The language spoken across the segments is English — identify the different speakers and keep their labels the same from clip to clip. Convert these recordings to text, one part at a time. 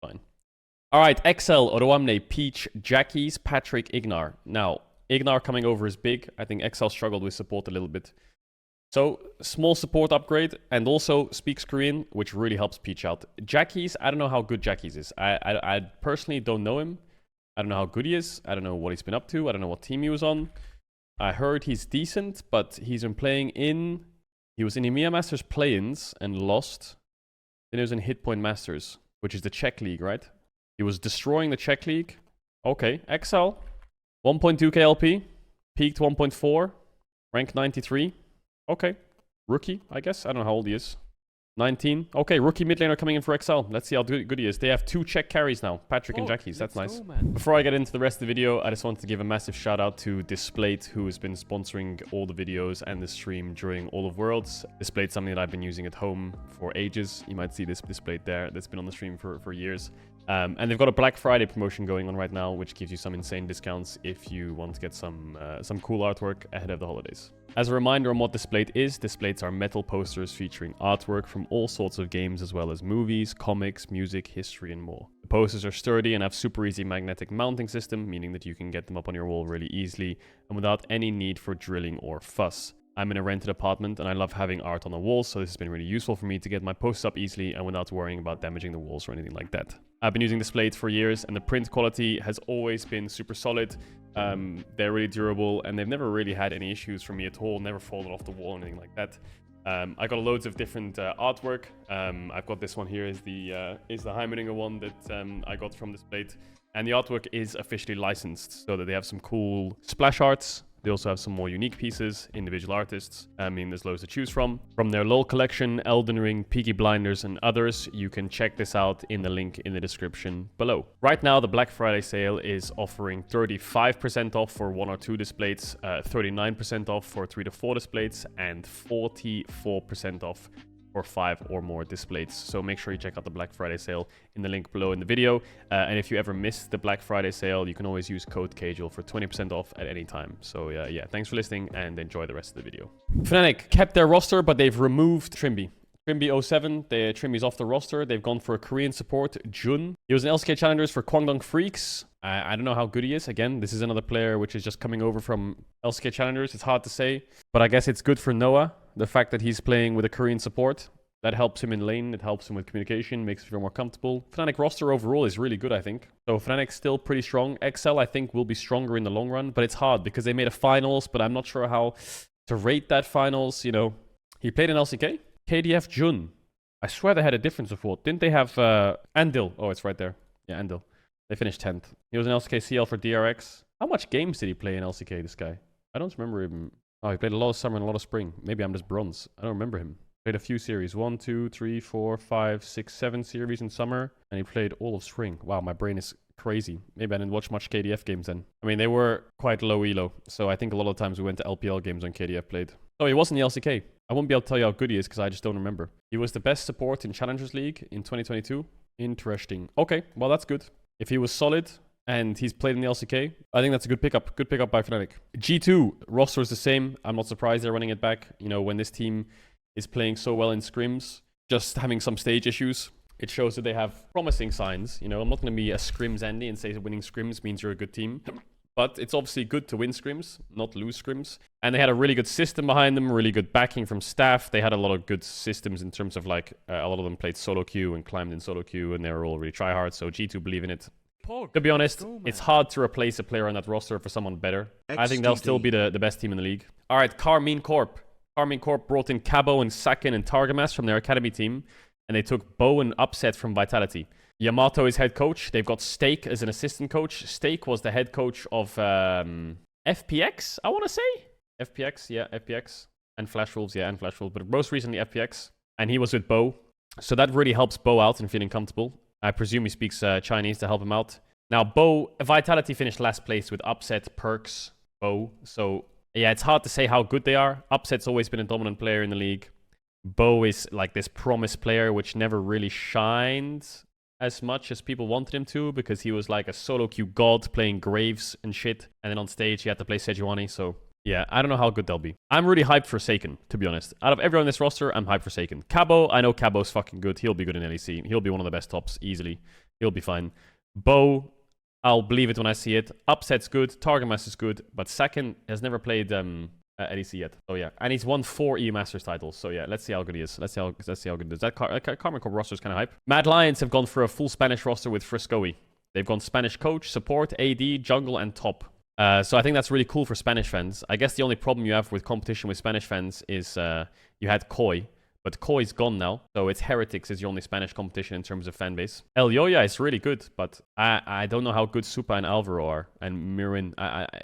Speaker 1: Fine. All right, XL, Oroamne, Peach, Jackies, Patrick, Ignar. Now, Ignar coming over is big. I think XL struggled with support a little bit. So, small support upgrade, and also speaks Korean, which really helps Peach out. Jackies, I don't know how good Jackies is. I personally don't know him. I don't know how good he is. I don't know what he's been up to. I don't know what team he was on. I heard he's decent, but he's been playing in... He was in EMEA Masters play-ins and lost. Then he was in Hitpoint Masters, which is the Czech league, right? He was destroying the Czech league. Okay, XL. 1.2k LP. Peaked 1.4. Rank 93. Okay. Rookie, I guess. I don't know how old he is. 19. Okay, rookie mid laner coming in for XL. Let's see how good he is. They have 2 Czech carries now. Patrick and Jackies. That's nice. Before I get into the rest of the video, I just wanted to give a massive shout out to Displate, who has been sponsoring all the videos and the stream during all of Worlds. Displate's something that I've been using at home for ages. You might see this Displate there. That's been on the stream for years. And they've got a Black Friday promotion going on right now, which gives you some insane discounts if you want to get some cool artwork ahead of the holidays. As a reminder on what Displate is, Displates are metal posters featuring artwork from all sorts of games as well as movies, comics, music, history and more. The posters are sturdy and have super easy magnetic mounting system, meaning that you can get them up on your wall really easily and without any need for drilling or fuss. I'm in a rented apartment and I love having art on the walls, so this has been really useful for me to get my posts up easily and without worrying about damaging the walls or anything like that. I've been using Displate for years and the print quality has always been super solid. They're really durable and they've never really had any issues for me at all, never fallen off the wall or anything like that. I got loads of different artwork. I've got this one here is the Heimeringer one that I got from Displate. And the artwork is officially licensed so that they have some cool splash arts. They also have some more unique pieces, individual artists. I mean, there's loads to choose from. From their LoL collection, Elden Ring, Peaky Blinders, and others, you can check this out in the link in the description below. Right now, the Black Friday sale is offering 35% off for 1 or 2 displays, 39% off for 3 to 4 displays, and 44% off for 5 or more displays. So make sure you check out the Black Friday sale in the link below in the video. And if you ever missed the Black Friday sale, you can always use code Caedrel for 20% off at any time. So yeah, thanks for listening and enjoy the rest of the video. Fnatic kept their roster, but they've removed Trimby. Trimby 07, Trimby's off the roster. They've gone for a Korean support, Jun. He was an LCK Challengers for Kwangdong Freaks. I don't know how good he is. Again, this is another player which is just coming over from LCK Challengers. It's hard to say, but I guess it's good for Noah. The fact that he's playing with a Korean support, that helps him in lane. It helps him with communication, makes him feel more comfortable. Fnatic roster overall is really good, I think. So Fnatic's still pretty strong. XL, I think, will be stronger in the long run, but it's hard because they made a finals, but I'm not sure how to rate that finals. You know, he played in LCK. KDF Jun. I swear they had a difference before. Didn't they have Andil? Oh, it's right there. Yeah, Andil. They finished 10th. He was in LCK CL for DRX. How much games did he play in LCK, this guy? I don't remember him. Oh, he played a lot of summer and a lot of spring. Maybe I'm just bronze. I don't remember him. Played a few series. 1, 2, 3, 4, 5, 6, 7 series in summer. And he played all of spring. Wow, my brain is crazy. Maybe I didn't watch much KDF games then. I mean, they were quite low elo. So I think a lot of times we went to LPL games when KDF played. Oh, he was in the LCK. I won't be able to tell you how good he is because I just don't remember. He was the best support in Challengers League in 2022. Interesting. Okay, well, that's good. If he was solid and he's played in the LCK, I think that's a good pickup. Good pickup by Fnatic. G2, roster is the same. I'm not surprised they're running it back. You know, when this team is playing so well in scrims, just having some stage issues, it shows that they have promising signs. You know, I'm not going to be a scrims Andy and say that winning scrims means you're a good team. But it's obviously good to win scrims, not lose scrims. And they had a really good system behind them, really good backing from staff. They had a lot of good systems in terms of like, a lot of them played solo queue and climbed in solo queue and they were all really tryhard. So G2 believe in it. To be honest, it's hard to replace a player on that roster for someone better. I think they'll still be the best team in the league. All right, Carmine Corp. Carmine Corp brought in Cabo and Sakin and Targamas from their academy team. And they took Bo and Upset from Vitality. Yamato is head coach. They've got Stake as an assistant coach. Stake was the head coach of FPX, I want to say. FPX, yeah, FPX. And Flash Wolves, yeah, and Flash Wolves. But most recently FPX. And he was with Bo. So that really helps Bo out and feeling comfortable. I presume he speaks Chinese to help him out. Now, Bo, Vitality finished last place with Upset, Perks, Bo. So, yeah, it's hard to say how good they are. Upset's always been a dominant player in the league. Bo is like this promise player, which never really shined as much as people wanted him to because he was like a solo queue god playing Graves and shit. And then on stage, he had to play Sejuani. So, yeah, I don't know how good they'll be. I'm really hyped for Saken, to be honest. Out of everyone on this roster, I'm hyped for Saken. Cabo, I know Cabo's fucking good. He'll be good in LEC. He'll be one of the best tops easily. He'll be fine. Bo, I'll believe it when I see it. Upset's good. Target Master's good. But second has never played LEC yet. Oh yeah, and he's won 4 EU Masters titles. So yeah, let's see how good he is. Let's see how good he is. That Carmen Corp roster is kind of hype. Mad Lions have gone for a full Spanish roster with Friscoe. They've gone Spanish coach, support, AD, jungle, and top. So I think that's really cool for Spanish fans. I guess the only problem you have with competition with Spanish fans is you had Koi, but Koi's gone now. So it's Heretics is your only Spanish competition in terms of fan base. El Yoya is really good, but I don't know how good Supa and Alvaro are. And Mirin,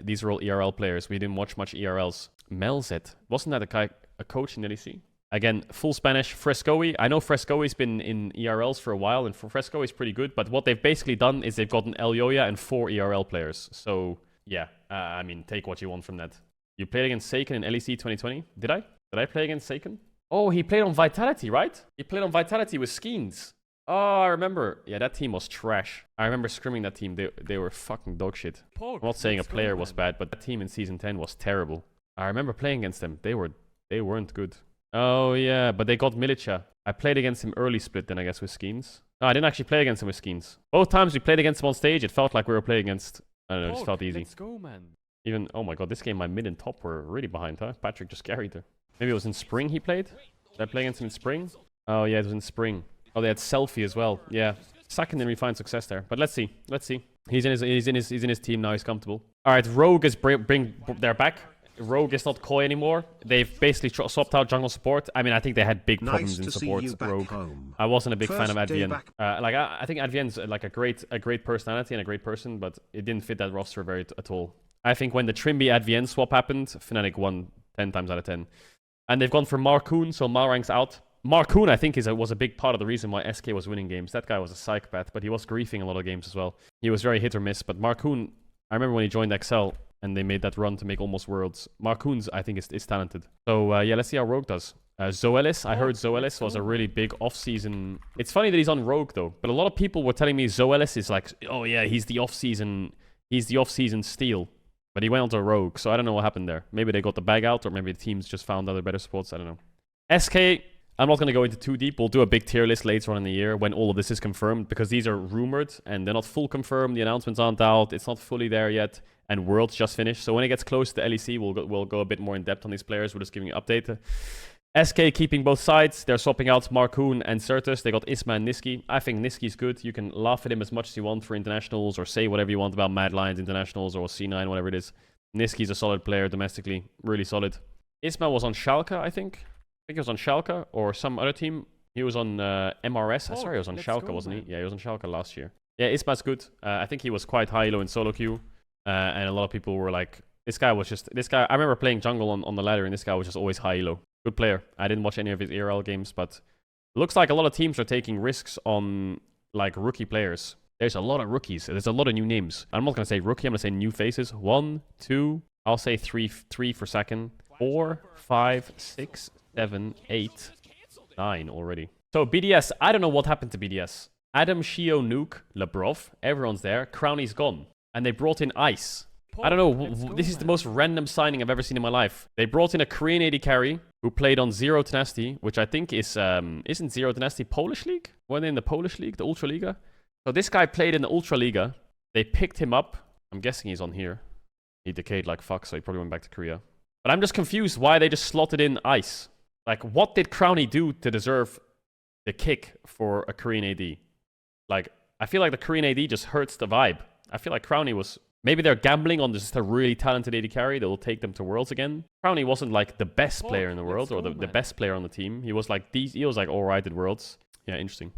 Speaker 1: these are all ERL players. We didn't watch much ERLs. Melzet, wasn't that a coach in LEC? Again, full Spanish. Frescoe. I know Frescoe's been in ERLs for a while, and Frescoe is pretty good. But what they've basically done is they've gotten El Yoya and 4 ERL players. So yeah, I mean, take what you want from that. You played against Seiken in LEC 2020? Did I? Did I play against Seiken? Oh, he played on Vitality, right? He played on Vitality with Skeens. Oh, I remember. Yeah, that team was trash. I remember scrimming that team. They were fucking dog shit. I'm not saying a player was bad, but that team in Season 10 was terrible. I remember playing against them. They weren't good. Oh, yeah, but they got Militia. I played against him early split then, I guess, with Skeens. No, I didn't actually play against him with Skeens. Both times we played against him on stage, it felt like we were playing against... I don't know, it just felt easy.
Speaker 2: Let's go, man.
Speaker 1: Even, oh my god, this game my mid and top were really behind, huh? Patrick just carried her. Maybe it was in spring he played? Did I play against him in spring? Oh yeah, it was in spring. Oh, they had Selfie as well. Yeah. Second, then we find success there. But let's see. Let's see. He's in his team now. He's comfortable. All right, Rogue is they're back. Rogue is not Koi anymore. They've basically swapped out jungle support. I mean, I think they had big problems in support. Rogue. Home. I wasn't a big fan of Advien. I think Advien's like a great personality and a great person, but it didn't fit that roster very at all. I think when the Trimby Advien swap happened, Fnatic won 10 times out of 10. And they've gone for Marcoon, so Malrang's out. Marcoon, I think, was a big part of the reason why SK was winning games. That guy was a psychopath, but he was griefing a lot of games as well. He was very hit or miss, but Marcoon, I remember when he joined XL and they made that run to make almost Worlds. Marcoon's, I think, is talented. So, yeah, let's see how Rogue does. Zoelis, I heard Zoelis was a really big off-season... It's funny that he's on Rogue, though, but a lot of people were telling me Zoelis is like, oh yeah, he's the off-season steal. But he went onto Rogue, so I don't know what happened there. Maybe they got the bag out, or maybe the teams just found other better spots. I don't know. SK, I'm not going to go into too deep. We'll do a big tier list later on in the year when all of this is confirmed, because these are rumored, and they're not full confirmed. The announcements aren't out. It's not fully there yet, and Worlds just finished. So when it gets close to LEC, we'll go a bit more in depth on these players. We're just giving you an update. SK keeping both sides. They're swapping out Marcoon and Certus. They got Isma and Niski. I think Niski's good. You can laugh at him as much as you want for internationals, or say whatever you want about Mad Lions internationals or C9, whatever it is. Niski's a solid player domestically. Really solid. Isma was on Schalke, I think. I think he was on Schalke or some other team. He was on MRS. Sorry, he was on Schalke, wasn't he? Yeah, he was on Schalke last year. Yeah, Isma's good. I think he was quite high low in solo queue. And a lot of people were like, this guy. I remember playing jungle on the ladder, and this guy was just always high low. Good player. I didn't watch any of his ERL games, but it looks like a lot of teams are taking risks on like rookie players. There's a lot of rookies. There's a lot of new names. I'm not going to say rookie. I'm going to say new faces. 1, 2, I'll say 3 for second. 4, 5, 6, 7, 8, 9 already. So BDS, I don't know what happened to BDS. Adam, Shio, Nuke, Labrov, everyone's there. Crowny's gone. And they brought in Ice. I don't know, this is the most random signing I've ever seen in my life. They brought in a Korean AD carry who played on Zero Tenacity, which I think is, isn't Zero Tenacity Polish League? Weren't they in the Polish League, the Ultra Liga? So this guy played in the Ultra Liga. They picked him up. I'm guessing he's on here. He decayed like fuck, so he probably went back to Korea. But I'm just confused why they just slotted in Ice. Like, what did Crowny do to deserve the kick for a Korean AD? Like, I feel like the Korean AD just hurts the vibe. I feel like Crowny was... Maybe they're gambling on just a really talented AD carry that will take them to Worlds again. Crowny wasn't like the best player in the world or the best player on the team. He was like alright at Worlds. Yeah, interesting.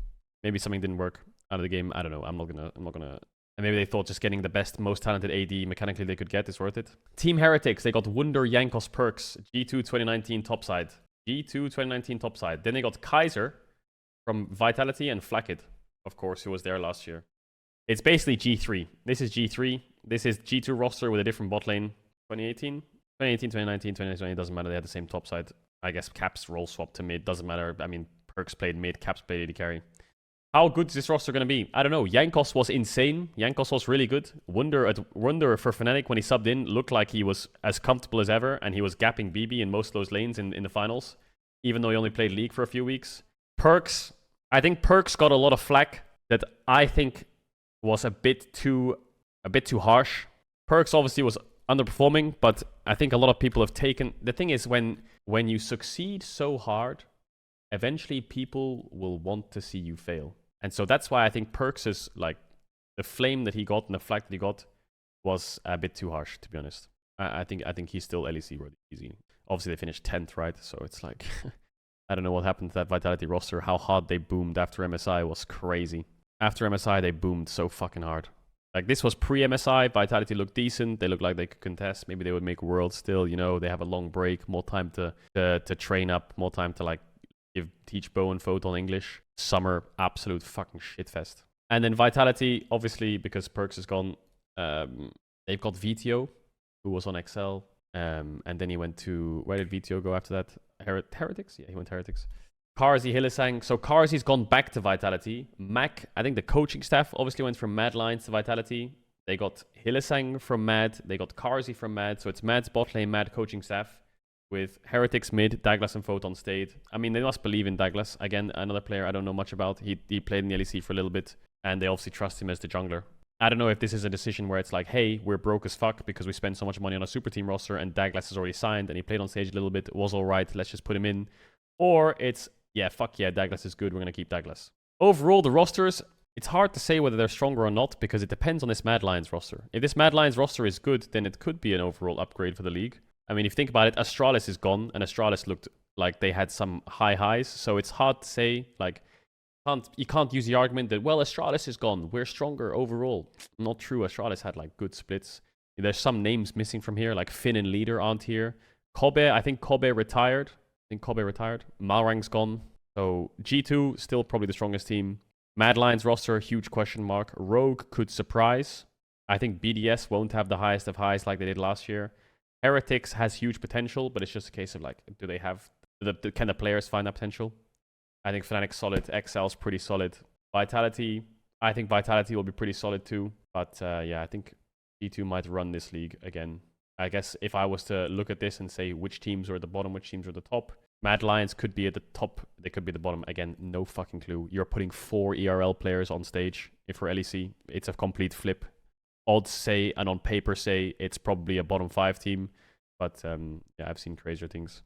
Speaker 1: Maybe something didn't work out of the game. I don't know. I'm not gonna. And maybe they thought just getting the best, most talented AD mechanically they could get is worth it. Team Heretics, they got Wunder, Yankos, Perks, G2 2019 topside. G2 2019 topside. Then they got Kaiser from Vitality and Flackit, of course, who was there last year. It's basically G3. This is G3. This is G2 roster with a different bot lane. 2018? 2018, 2019, 2020, doesn't matter. They had the same topside. I guess Caps role swap to mid. Doesn't matter. I mean, Perks played mid, Caps played AD carry. How good is this roster going to be? I don't know. Yankos was insane. Yankos was really good. Wunder for Fnatic when he subbed in looked like he was as comfortable as ever, and he was gapping BB in most of those lanes in the finals, even though he only played League for a few weeks. Perks, I think Perks got a lot of flack that I think was a bit too harsh. Perks obviously was underperforming, but I think a lot of people have taken... The thing is, when you succeed so hard, eventually people will want to see you fail. And so that's why I think Perks is like... The flame that he got and the flag that he got was a bit too harsh, to be honest. I think he's still LEC worthy easy. Obviously, they finished 10th, right? So it's like... I don't know what happened to that Vitality roster. How hard they boomed after MSI was crazy. After MSI, they boomed so fucking hard. Like, this was pre-MSI. Vitality looked decent. They looked like they could contest. Maybe they would make Worlds still. You know, they have a long break. More time to train up. More time to, like, teach Bo and Photon English. Summer, absolute fucking shitfest. And then Vitality, obviously, because Perks is gone, they've got VTO, who was on XL. And then he went to... Where did VTO go after that? Heretics? Yeah, he went Heretics. Karzi, Hillesang. So Karzi's gone back to Vitality. Mac, I think the coaching staff obviously went from Mad Lions to Vitality. They got Hillesang from Mad. They got Karzi from Mad. So it's Mad's bot lane, Mad coaching staff. With Heretics mid, Douglas and Photon stayed. I mean, they must believe in Douglas. Again, another player I don't know much about. He played in the LEC for a little bit. And they obviously trust him as the jungler. I don't know if this is a decision where it's like, hey, we're broke as fuck because we spent so much money on a super team roster and Douglas is already signed and he played on stage a little bit. It was all right. Let's just put him in. Or it's, yeah, fuck yeah, Douglas is good. We're going to keep Douglas. Overall, the rosters, it's hard to say whether they're stronger or not because it depends on this Mad Lions roster. If this Mad Lions roster is good, then it could be an overall upgrade for the league. I mean, if you think about it, Astralis is gone and Astralis looked like they had some high highs. So it's hard to say, like, you can't use the argument that, well, Astralis is gone. We're stronger overall. Not true. Astralis had like good splits. There's some names missing from here, like Finn and Leader aren't here. Kobe, I think Kobe retired. Malrang's gone. So G2, still probably the strongest team. Mad Lions roster, huge question mark. Rogue could surprise. I think BDS won't have the highest of highs like they did last year. Heretics has huge potential, but it's just a case of like, can the players find that potential? I think Fnatic's solid. XL's pretty solid. Vitality, I think Vitality will be pretty solid too. But yeah, I think G2 might run this league again. I guess if I was to look at this and say which teams are at the bottom, which teams are at the top, Mad Lions could be at the top. They could be at the bottom. Again, no fucking clue. You're putting 4 ERL players on stage. If for LEC, it's a complete flip. Odds say, and on paper say, it's probably a bottom 5 team. But yeah, I've seen crazier things.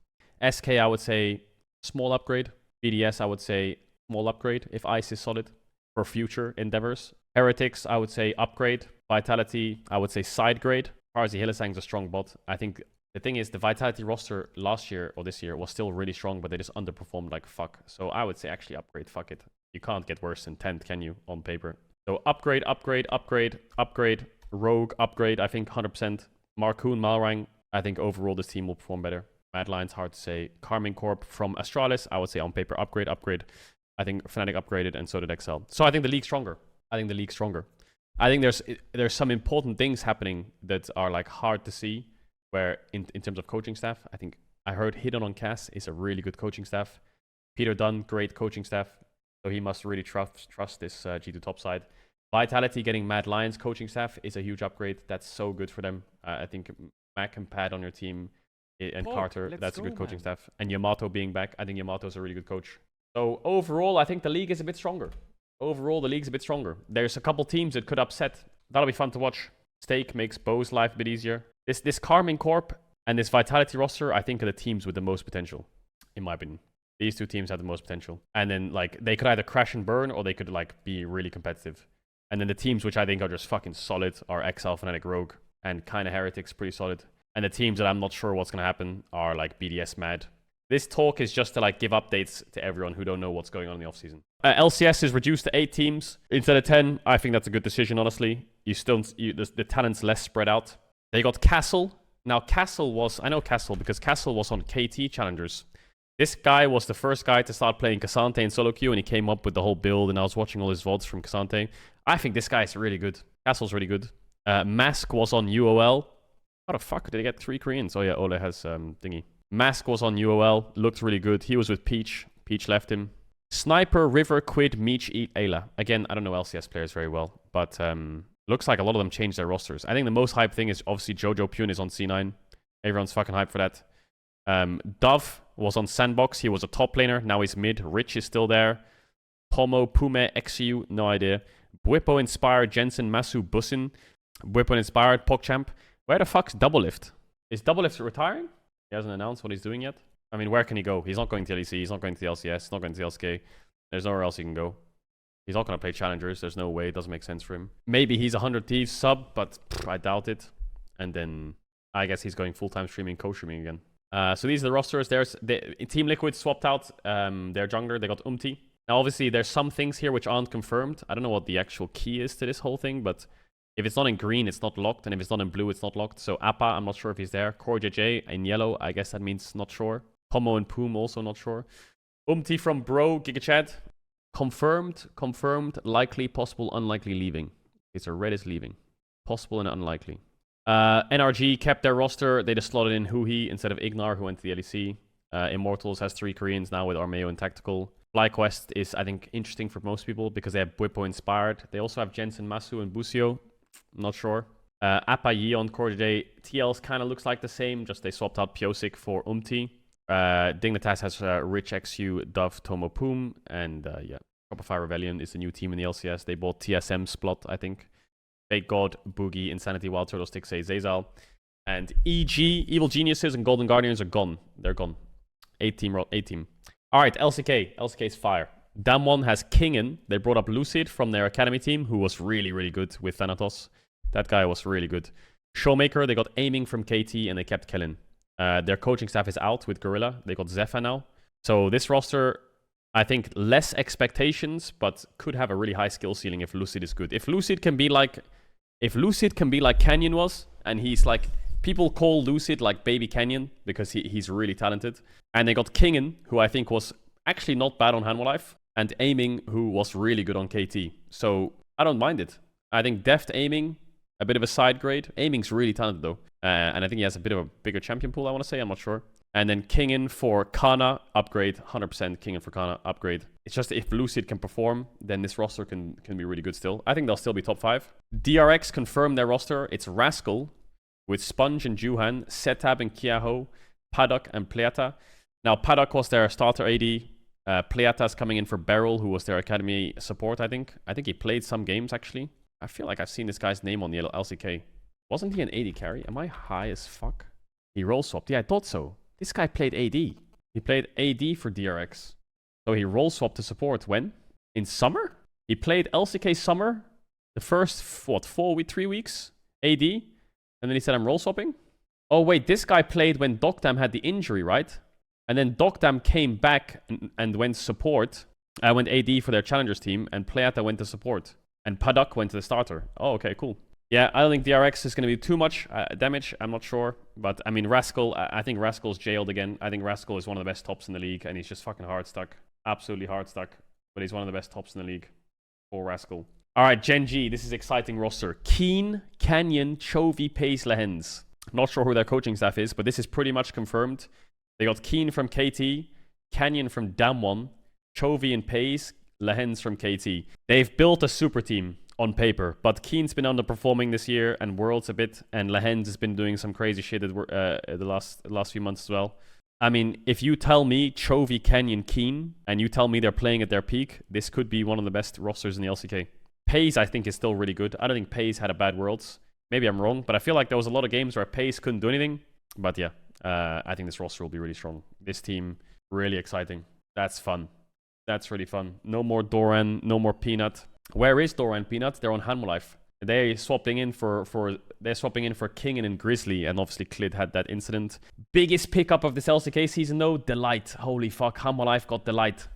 Speaker 1: SK, I would say, small upgrade. BDS, I would say, small upgrade if Ice is solid for future endeavors. Heretics, I would say, upgrade. Vitality, I would say, side grade. Karzi Hillesang's a strong bot. I think the thing is, the Vitality roster last year or this year was still really strong, but they just underperformed like fuck. So I would say actually upgrade, fuck it. You can't get worse than 10th, can you, on paper? So upgrade. Rogue, upgrade, I think 100%. Marcoon, Malrang, I think overall this team will perform better. Mad Lions, hard to say. Carmine Corp from Astralis, I would say on paper, upgrade. I think Fnatic upgraded and so did XL. So I think the league's stronger. I think there's some important things happening that are like hard to see, where in terms of coaching staff, I think I heard Hidden on Cass is a really good coaching staff. Peter Dunn, great coaching staff. So he must really trust this G2 top side. Vitality getting Mad Lions coaching staff is a huge upgrade. That's so good for them. I think Mac and Pad on your team and Carter, that's a good coaching staff. And Yamato being back, I think Yamato's a really good coach. So overall, I think the league is a bit stronger. There's a couple teams that could upset. That'll be fun to watch. Stake makes Bo's life a bit easier. This Carmine Corp and this Vitality roster, I think, are the teams with the most potential, in my opinion. These two teams have the most potential. And then, like, they could either crash and burn, or they could, like, be really competitive. And then the teams which I think are just fucking solid are XL, Fnatic, Rogue, and kind of Heretics, pretty solid. And the teams that I'm not sure what's going to happen are, like, BDS, Mad. This talk is just to, like, give updates to everyone who don't know what's going on in the offseason. LCS is reduced to 8 teams instead of 10. I think that's a good decision, honestly. The talent's less spread out. They got Castle. Now, I know Castle because Castle was on KT Challengers. This guy was the first guy to start playing Cassante in solo queue, and he came up with the whole build, and I was watching all his VODs from Cassante. I think this guy is really good. Castle's really good. Mask was on UOL. How the fuck did they get 3 Koreans? Oh yeah, Ole has thingy. Mask was on UOL. Looked really good. He was with Peach. Peach left him. Sniper, River, Quid, Meech, Ayla. Again, I don't know LCS players very well, but looks like a lot of them changed their rosters. I think the most hype thing is obviously Jojo Pune is on C9. Everyone's fucking hyped for that. Dove was on Sandbox. He was a top laner. Now he's mid. Rich is still there. Tomo, Pume, XU, no idea. Bwipo inspired, Jensen, Masu, Busin. Bwipo inspired, PogChamp. Where the fuck's Doublelift? Is Doublelift retiring? He hasn't announced what he's doing yet. I mean, where can he go? He's not going to LEC, he's not going to the LCS, he's not going to the LCK. There's nowhere else he can go. He's not going to play Challengers, there's no way, it doesn't make sense for him. Maybe he's 100 Thieves sub, but I doubt it. And then I guess he's going full-time streaming, co-streaming again. So these are the rosters. There's Team Liquid swapped out their jungler. They got Umti. Now, obviously, there's some things here which aren't confirmed. I don't know what the actual key is to this whole thing, but if it's not in green, it's not locked. And if it's not in blue, it's not locked. So Appa, I'm not sure if he's there. Core JJ in yellow, I guess that means not sure. Tomo and Poom, also not sure. Umti from Bro, GigaChat. Confirmed, likely, possible, unlikely leaving. Okay, so red is leaving. Possible and unlikely. NRG kept their roster. They just slotted in Huhi instead of Ignar, who went to the LEC. Immortals has 3 Koreans now with Armeo and Tactical. FlyQuest is, I think, interesting for most people because they have Bwipo inspired. They also have Jensen, Masu, and Busio. I'm not sure. Appa, Yeon, Core TLs kind of looks like the same, just they swapped out Piosik for Umti. Dignitas has Rich, XU, Dove, Tomo, Poom. And yeah, Shopify Rebellion is the new team in the LCS. They bought TSM Splot, I think. Fake God, Boogie, Insanity, Wild Turtle, Stixay, Zazal. And EG, Evil Geniuses, and Golden Guardians are gone. They're gone. 8 team. Alright, LCK. LCK's fire. Damwon has Kingen. They brought up Lucid from their academy team, who was really, really good with Thanatos. That guy was really good. Showmaker, they got Aiming from KT, and they kept Kellen. Their coaching staff is out with Gorilla. They got Zephyr now. So this roster, I think, less expectations, but could have a really high skill ceiling if Lucid is good. If Lucid can be like Canyon was, and he's like, people call Lucid like Baby Canyon because he's really talented. And they got Kingen, who I think was actually not bad on Hanwha Life, and Aiming, who was really good on KT. So I don't mind it. I think Deft Aiming, a bit of a side grade. Aiming's really talented though. And I think he has a bit of a bigger champion pool, I want to say. I'm not sure. And then Kingen for Kana, upgrade. 100% Kingen for Kana, upgrade. It's just if Lucid can perform, then this roster can be really good still. I think they'll still be top 5. DRX confirmed their roster. It's Rascal with Sponge and Juhan, Setab and Kiaho, Paddock and Pleata. Now, Paddock was their starter AD. Pleata's coming in for Beryl, who was their academy support, I think. I think he played some games, actually. I feel like I've seen this guy's name on the LCK. Wasn't he an AD carry? Am I high as fuck? He roll swapped. Yeah, I thought so. This guy played AD. He played AD for DRX. So he roll swapped to support when? In summer? He played LCK summer. The first, 3 weeks? AD. And then he said, I'm roll swapping? Oh, wait. This guy played when Dokdam had the injury, right? And then Dokdam came back and went support. Went AD for their challengers team. And Pleata went to support. And Paddock went to the starter. Oh, okay, cool. Yeah, I don't think DRX is going to be too much damage. I'm not sure. But, I mean, Rascal, I think Rascal's jailed again. I think Rascal is one of the best tops in the league. And he's just fucking hard stuck. Absolutely hard stuck. But he's one of the best tops in the league. For Rascal. All right, Gen G. This is exciting roster. Keen, Canyon, Chovy, Pace, Lehens. Not sure who their coaching staff is, but this is pretty much confirmed. They got Keen from KT, Canyon from Damwon, Chovy and Pace, Lehens from KT. They've built a super team on paper, but Keen's been underperforming this year and Worlds a bit, and Lehens has been doing some crazy shit the last few months as well. I mean, if you tell me Chovy, Canyon, Keen, and you tell me they're playing at their peak, this could be one of the best rosters in the LCK. Pace, I think, is still really good. I don't think Pace had a bad Worlds. Maybe I'm wrong, but I feel like there was a lot of games where Pace couldn't do anything. But yeah, I think this roster will be really strong. This team, really exciting. That's fun. That's really fun. No more Doran, no more Peanut. Where is Doran Peanut? They're on Hanwha Life. They're swapping in for Kingen and Grizzly, and obviously Clid had that incident. Biggest pickup of this LCK season though, Delight. Holy fuck, Hanwha Life got Delight.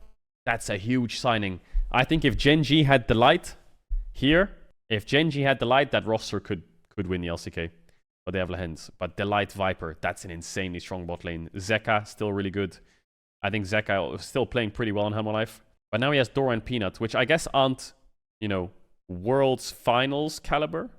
Speaker 1: That's a huge signing. I think if Gen G had Delight here, if Gen G had Delight, that roster could win the LCK. But they have Lehens. But Delight Viper, that's an insanely strong bot lane. Zeka, still really good. I think Zeka is still playing pretty well in Hanwha Life. But now he has Dora and Peanut, which I guess aren't, you know, Worlds Finals caliber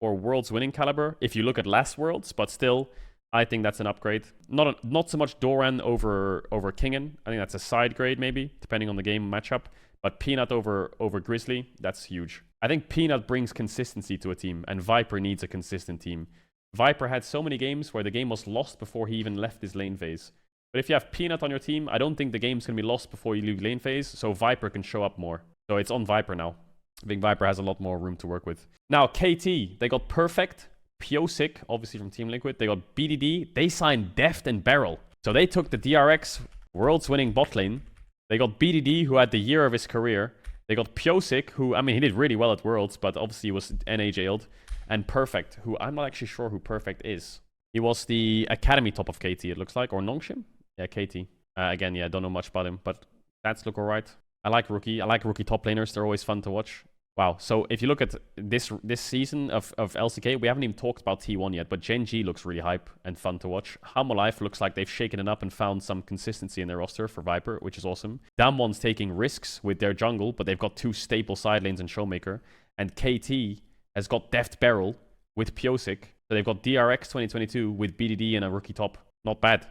Speaker 1: or Worlds winning caliber if you look at last Worlds, but still, I think that's an upgrade. Not so much Doran over Kingen. I think that's a side grade maybe, depending on the game matchup. But Peanut over Grizzly, that's huge. I think Peanut brings consistency to a team, and Viper needs a consistent team. Viper had so many games where the game was lost before he even left his lane phase. But if you have Peanut on your team, I don't think the game's going to be lost before you leave lane phase, so Viper can show up more. So it's on Viper now. I think Viper has a lot more room to work with. Now, KT, they got Perfect, Piosik, obviously from Team Liquid. They got BDD. They signed Deft and Beryl. So they took the DRX Worlds winning bot lane. They got BDD, who had the year of his career. They got Piosik, who, I mean, he did really well at Worlds, but obviously he was NA jailed. And Perfect, who I'm not actually sure who Perfect is. He was the Academy top of KT, it looks like, or Nongshim? Yeah, KT. Again, yeah, don't know much about him, but stats look alright. I like rookie top laners. They're always fun to watch. Wow. So if you look at this season of LCK, we haven't even talked about T1 yet, but Gen G looks really hype and fun to watch. Life looks like they've shaken it up and found some consistency in their roster for Viper, which is awesome. Damon's taking risks with their jungle, but they've got 2 staple side lanes and Showmaker. And KT has got Deft Beryl with Piosik. So they've got DRX 2022 with BDD and a rookie top. Not bad.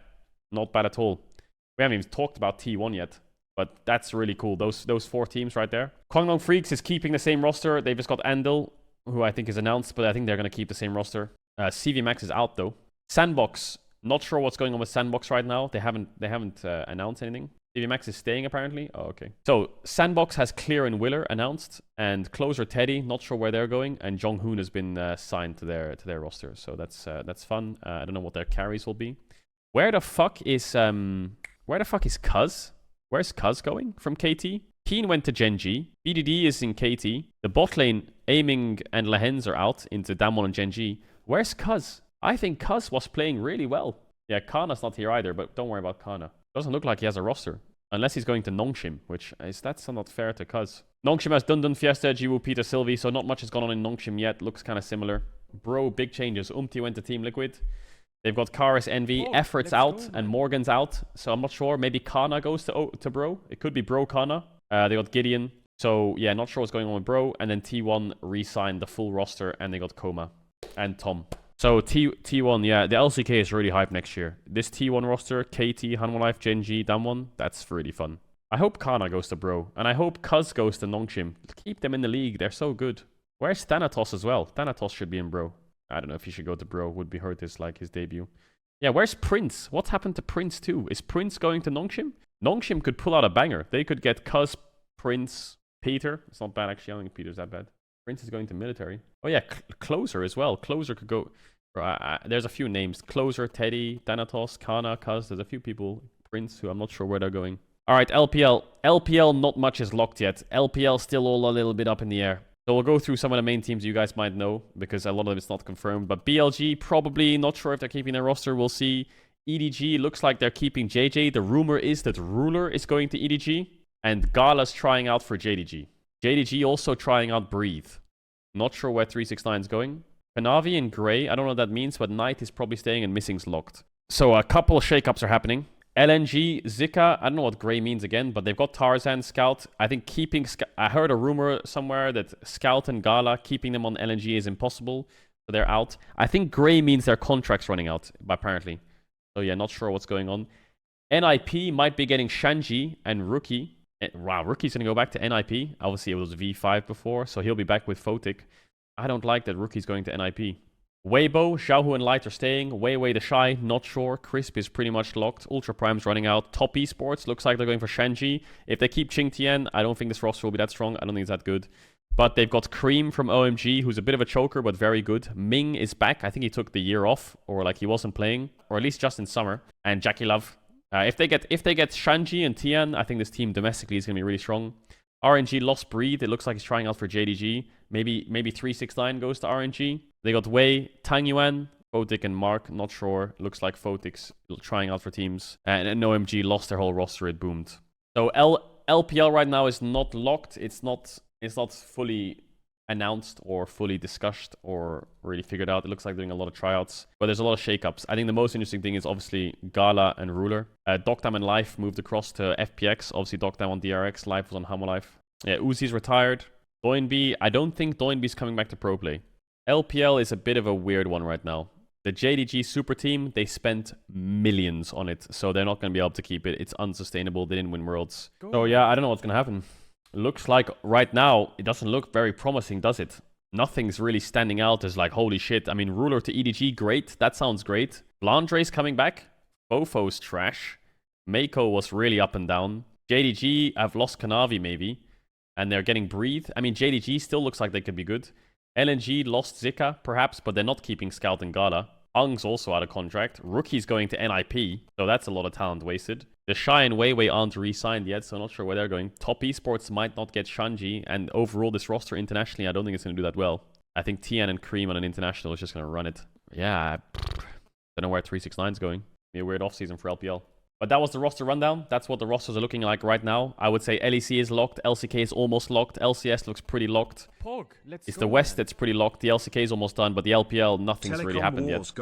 Speaker 1: Not bad at all. We haven't even talked about T1 yet. But that's really cool. Those 4 teams right there. Kongnong Freaks is keeping the same roster. They've just got Andal, who I think is announced, but I think they're going to keep the same roster. CV Max is out though. Sandbox, not sure what's going on with Sandbox right now. They haven't announced anything. CV Max is staying apparently. Oh, okay. So Sandbox has Clear and Willer announced, and Closer Teddy, not sure where they're going, and Jonghoon has been signed to their roster. So that's fun. I don't know what their carries will be. Where the fuck is Cuz? Where's Cuz going from KT? Keen went to Gen G. BDD is in KT. The bot lane, Aiming and Lehens are out into Damwon and Gen G. Where's Cuz? I think Cuz was playing really well. Yeah, Kana's not here either, but don't worry about Kana. Doesn't look like he has a roster. Unless he's going to Nongshim, which is that's not fair to Cuz. Nongshim has Dun Dun, Fiesta, Jiwoo, Peter, Sylvie, so not much has gone on in Nongshim yet. Looks kind of similar. Bro, big changes. Went to Team Liquid. They've got Karis, Envy, Effort's out, and Morgan's out. So I'm not sure. Maybe Kana goes to Bro. It could be Bro Kana. They got Gideon. So yeah, not sure what's going on with Bro. And then T1 re-signed the full roster, and they got Koma and Tom. So T1, yeah, the LCK is really hype next year. This T1 roster, KT, Life, Gen G, Damwon, that's really fun. I hope Kana goes to Bro, and I hope Cuz goes to Nongshim. Keep them in the league. They're so good. Where's Thanatos as well? Thanatos should be in Bro. I don't know if he should go to Bro. Would be hurt his debut. Yeah, where's Prince? What happened to Prince too? Is Prince going to Nongshim? Nongshim could pull out a banger. They could get Cuz, Prince, Peter. It's not bad actually. I don't think Peter's that bad. Prince is going to military. Oh yeah, Closer as well. Closer could go. There's a few names. Closer, Teddy, Thanatos, Kana, Cuz. There's a few people. Prince, who I'm not sure where they're going. All right, LPL. LPL, not much is locked yet. LPL still all a little bit up in the air. So we'll go through some of the main teams you guys might know, because a lot of it's not confirmed. But BLG, probably not sure if they're keeping their roster. We'll see. EDG, looks like they're keeping JJ. The rumor is that Ruler is going to EDG, and Gala's trying out for JDG. JDG also trying out Breathe. Not sure where 369 is going. Panavi and Grey, I don't know what that means, but Knight is probably staying and Missing's locked. So a couple of shakeups are happening. LNG, Zika, I don't know what Grey means again, but they've got Tarzan, Scout. I think keeping... I heard a rumor somewhere that Scout and Gala, keeping them on LNG is impossible, so they're out. I think Grey means their contract's running out, apparently. So yeah, not sure what's going on. NIP might be getting Shanji and Rookie. Wow, Rookie's going to go back to NIP. Obviously, it was V5 before, so he'll be back with Photic. I don't like that Rookie's going to NIP. Weibo, Xiaohu and Light are staying. Wei the Shy, not sure. Crisp is pretty much locked. Ultra Prime's running out. Top Esports, looks like they're going for Shanji. If they keep Qing Tian, I don't think this roster will be that strong. I don't think it's that good. But they've got Cream from OMG, who's a bit of a choker, but very good. Ming is back. I think he took the year off, or like he wasn't playing, or at least just in summer. And Jackie Love. If they get Shanji and Tian, I think this team domestically is going to be really strong. RNG lost Breed. It looks like he's trying out for JDG. Maybe 369 goes to RNG. They got Wei, Tang Yuan, Photic, and Mark. Not sure. Looks like Photic's trying out for teams. And OMG lost their whole roster. It boomed. So LPL right now is not locked. It's not fully announced or fully discussed or really figured out. It looks like they're doing a lot of tryouts. But there's a lot of shakeups. I think the most interesting thing is obviously Gala and Ruler. Doctam and Life moved across to FPX. Obviously Doctam on DRX. Life was on Hamalife. Yeah, Uzi's retired. Doinby, I don't think Doinby's coming back to pro play. LPL is a bit of a weird one right now. The JDG super team, they spent millions on it, so they're not going to be able to keep it. It's unsustainable. They didn't win Worlds. So yeah, I don't know what's going to happen. Looks like right now, it doesn't look very promising, does it? Nothing's really standing out as like, holy shit. I mean, Ruler to EDG, great. That sounds great. Blandre's coming back. Bofo's trash. Mako was really up and down. JDG, I've lost Kanavi maybe. And they're getting Breathe. I mean, JDG still looks like they could be good. LNG lost Zika, perhaps, but they're not keeping Scout and Gala. Ung's also out of contract. Rookie's going to NIP, so that's a lot of talent wasted. The Shy and Weiwei aren't re-signed yet, so I'm not sure where they're going. Top Esports might not get Shanji, and overall this roster internationally, I don't think it's going to do that well. I think Tian and Cream on an international is just going to run it. Yeah, don't know where 369's going. Be a weird offseason for LPL. But that was the roster rundown. That's what the rosters are looking like right now. I would say LEC is locked. LCK is almost locked. LCS looks pretty locked. It's the West that's pretty locked. The LCK is almost done, but the LPL, nothing's really happened yet.